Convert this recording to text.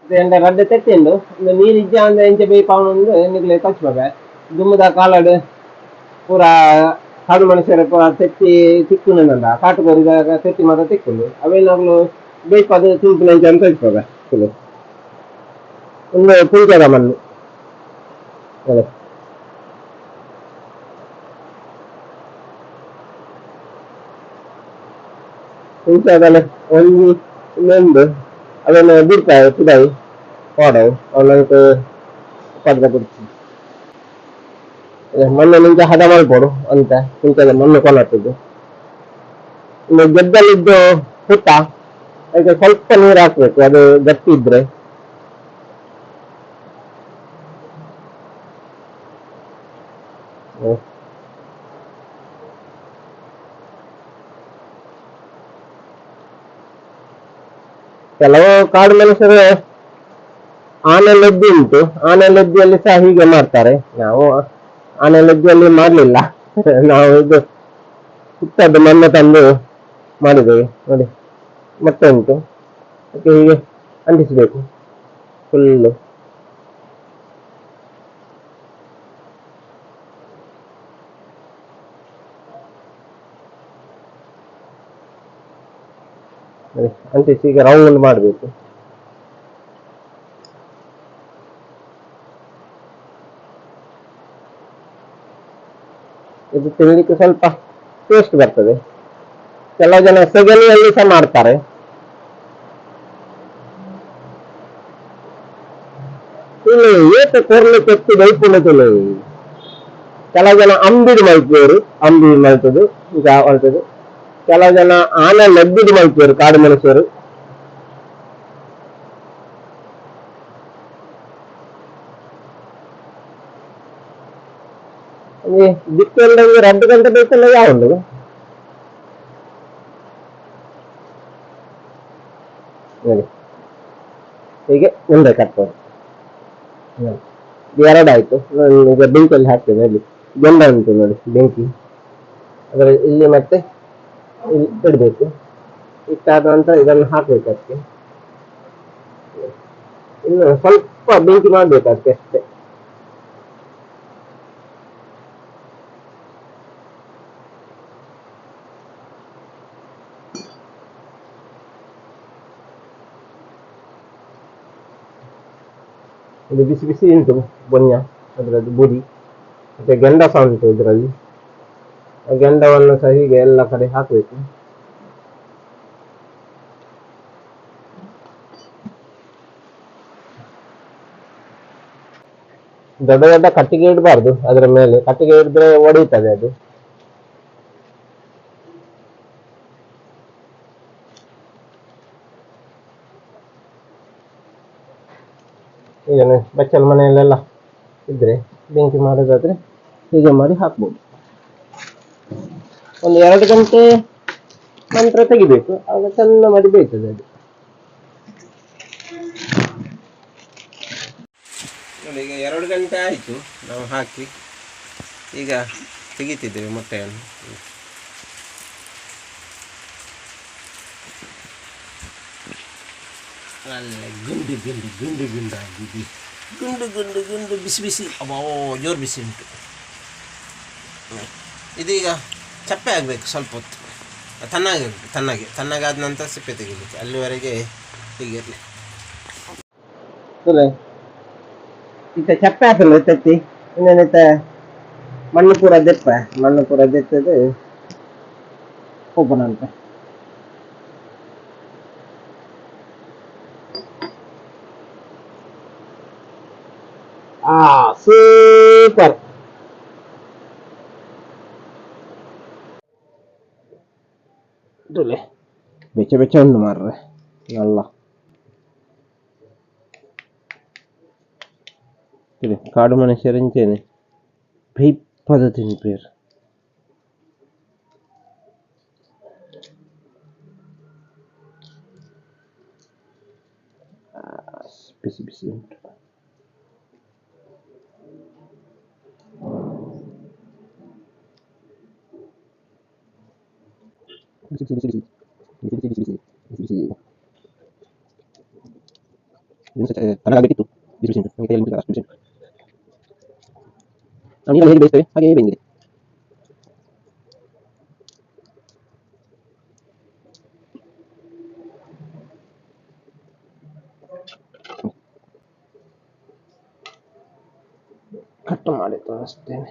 ಎಂಡ ರಡ್ಡೆ ತೆಟ್ಟಿಂಡು ನೀರು ಇಜ್ಜ ಅಂದ್ರೆ ಎಂಚ ಬೇಯಿ ಪಾವನೊಂದು ನಿಗ್ಲೆ ಕಚ್ಬೇಕ ದುಮ್ಮದ ಕಾಲಡು ಪೂರ ಕಾಡು ಮನುಷ್ಯರ ಪೂರ ತೆತ್ತಿ ತಿಕ್ಕುನಂದ ಕಾಟುಗೋರಿದಾಗ ತೆತ್ತಿ ಮಾತ್ರ ತಿಕ್ಕುಂಡು ಅವೇನಾಗ್ಲು ಬೇಯ್ಪದು ತಿಂಪುನ ಎಂಚ ಅಂತ ಕಚ್ಬೇಕ ಒಂದು ಪುಂಜದ ಮಣ್ಣು ಅದೇ ಪುಂಚದಲ್ಲ ಒಂದು ಇನ್ನೊಂದು ಅದನ್ನು ಬಿಡ್ತಾವೆ ಕುದಾಯಿ ಪಾಡವು ಅವನಂತೂ ಪದ್ರ ಬಿಡ್ತೀವಿ ಮಣ್ಣು ನಿಂಗೆ ಹದ ಮಾಡ್ಕೊಡು ಅಂತ ಕುಂಚದ ಮಣ್ಣು ಕೊಲತ್ತದ್ದು ಇನ್ನು ಗೆದ್ದಲಿದ್ದು ಹುತ್ತ ಅದಕ್ಕೆ ಸ್ವಲ್ಪ ನೀರು ಹಾಕ್ಬೇಕು ಅದು ಗಟ್ಟಿ ಇದ್ರೆ ಕೆಲವು ಕಾಡು ಮನುಷ್ಯರು ಆನೆ ಲದ್ದಿ ಉಂಟು ಆನೆ ಲದ್ದಿಯಲ್ಲಿ ಸಹ ಹೀಗೆ ಮಾಡ್ತಾರೆ ನಾವು ಆನೆ ಲದ್ದಿಯಲ್ಲಿ ಮಾಡ್ಲಿಲ್ಲ ನಾವು ಇದು ಹುಟ್ಟದ್ದು ಮಣ್ಣು ತಂದು ಮಾಡಿದ್ದೇವೆ ನೋಡಿ ಮತ್ತೆ ಉಂಟು ಅದಕ್ಕೆ ಹೀಗೆ ಅಂಟಿಸಬೇಕು ಫುಲ್ಲು ಅಂಟಿಸಿ ಈಗ ರೌಂಡ್ ಮಾಡಬೇಕು ಇದು ತಿನ್ನಲಿಕ್ಕೆ ಸ್ವಲ್ಪ ಟೇಸ್ಟ್ ಬರ್ತದೆ ಕೆಲವು ಜನ ಸೆಗಣಿಯಲ್ಲಿ ಸಹ ಮಾಡ್ತಾರೆ ಏತ ಕೊರ್ಲಿಕ್ಕೆ ಎತ್ತಿ ಬೈಪುಂಡು ತಿನ್ನೋದು ಕೆಲವು ಜನ ಅಂಬಿಡು ಮಲ್ಪೇರು ಅಂಬಿ ಮಲ್ತದು ಈಗ ಹೊಲ್ತದು ಕೆಲವು ಜನ ಆನೆ ಲದ್ದಿದು ಮಲ್ಪೇರು ಕಾಡು ಮನುಷ್ಯರು ದಿಕ್ಕೆಲ್ಲ 2 ಗಂಟೆ ಬೇಕಲ್ಲ ಯಾವುದು ನೋಡಿ ಹೀಗೆ ಮುಂದೆ ಕಟ್ಬೋದು ಎರಡಾಯ್ತು ಈಗ ಬೆಂಕಿಯಲ್ಲಿ ಹಾಕ್ತೇನೆ ಅಲ್ಲಿ ಗೆಂಡ ಉಂಟು ನೋಡಿ ಬೆಂಕಿ ಅದರ ಇಲ್ಲಿ ಮತ್ತೆ ಇಲ್ಲಿ ಇಡಬೇಕು ಇಟ್ಟಾದ ನಂತರ ಇದನ್ನು ಹಾಕ್ಬೇಕು ಅದಕ್ಕೆ ಇನ್ನು ಸ್ವಲ್ಪ ಬೆಂಕಿ ಮಾಡ್ಬೇಕು ಅದಕ್ಕೆ ಅಷ್ಟೇ ಇದು ಬಿಸಿ ಬಿಸಿ ಉಂಟು ಬೊನ್ಯ ಅದರದ್ದು ಬುಡಿ ಮತ್ತೆ ಗೆಂಡ ಸಹ ಉಂಟು ಇದರಲ್ಲಿ ಗೆಂಡವನ್ನು ಸಹ ಹೀಗೆ ಎಲ್ಲ ಕಡೆ ಹಾಕಬೇಕು ದೊಡ್ಡ ದೊಡ್ಡ ಕಟ್ಟಿಗೆ ಇಡಬಾರ್ದು ಅದರ ಮೇಲೆ ಕಟ್ಟಿಗೆ ಹಿಡಿದ್ರೆ ಒಡೆಯುತ್ತದೆ ಅದು ಈಗ ಬಚ್ಚಲ ಮನೆಯಲ್ಲೆಲ್ಲ ಇದ್ರೆ ಬೆಂಕಿ ಮಾಡೋದಾದ್ರೆ ಹೀಗೆ ಮಾಡಿ ಹಾಕ್ಬೋದು ಒಂದು 2 ಗಂಟೆ ನಂತರ ತೆಗಿಬೇಕು ಆಗ ಚೆಂದ ಮಾಡಿ ಬೇಯ್ತದೆ ಅದು ನೋಡಿ ಈಗ 2 ಗಂಟೆ ಆಯಿತು ನಾವು ಹಾಕಿ ಈಗ ತೆಗಿತಿದ್ದೇವೆ ಮೊಟ್ಟೆಯನ್ನು ಒಳ್ಳೆ ಗುಂಡು ಗುಂಡು ಗುಂಡು ಗುಂಡಾಗಿದೆ ಗುಂಡು ಗುಂಡು ಗುಂಡು ಬಿಸಿ ಬಿಸಿ ಅಬ್ಬೋ ಜೋರು ಬಿಸಿ ಉಂಟು ಇದೀಗ ಚಪ್ಪೆ ಆಗಬೇಕು ಸ್ವಲ್ಪ ಹೊತ್ತು ತಣ್ಣಗಾದ ನಂತರ ಸಿಪ್ಪೆ ತೆಗಿಲಿಕ್ಕೆ ಅಲ್ಲಿವರೆಗೆ ಹೀಗಿರಲಿ ಇತ್ತ ಚಪ್ಪೆ ಹಾಕಲ್ಲ ತತ್ತಿ ಇನ್ನೇನಿತ್ತ ಮಣ್ಣು ಪೂರ ದೆಪ್ಪದು ಓಪನ್ ಅಂತ ಸೂಪರ್ ಬೆಚ್ಚ ಬೆಚ್ಚ ಉಂಟು ಮಾರ್ರೆ ಎಲ್ಲ ಕಾಡು ಮನುಷ್ಯರಿಂಚೇನೆ ಬೇಯ್ಪದ ತಿನ್ಪೇರು ಬಿಸಿ ಬಿಸಿ ಉಂಟು ತನಗಾಗಬೇಕಿತ್ತು ಬಿಸಿ ಉಂಟು ನಮಗೆ ಕೈಯಲ್ಲಿ ಮುಟ್ಟಿದಾಗ ಅಷ್ಟು ಬಿಸಿ ಉಂಟು. ನಾವು ನೀರಲ್ಲಿ ಹೇಗೆ ಬೇಯಿಸ್ತೇವೆ ಹಾಗೆ ಬೇಯಿಸಿದೆ. ಕಟ್ ಮಾಡಿ ತೋರಿಸ್ತೇನೆ.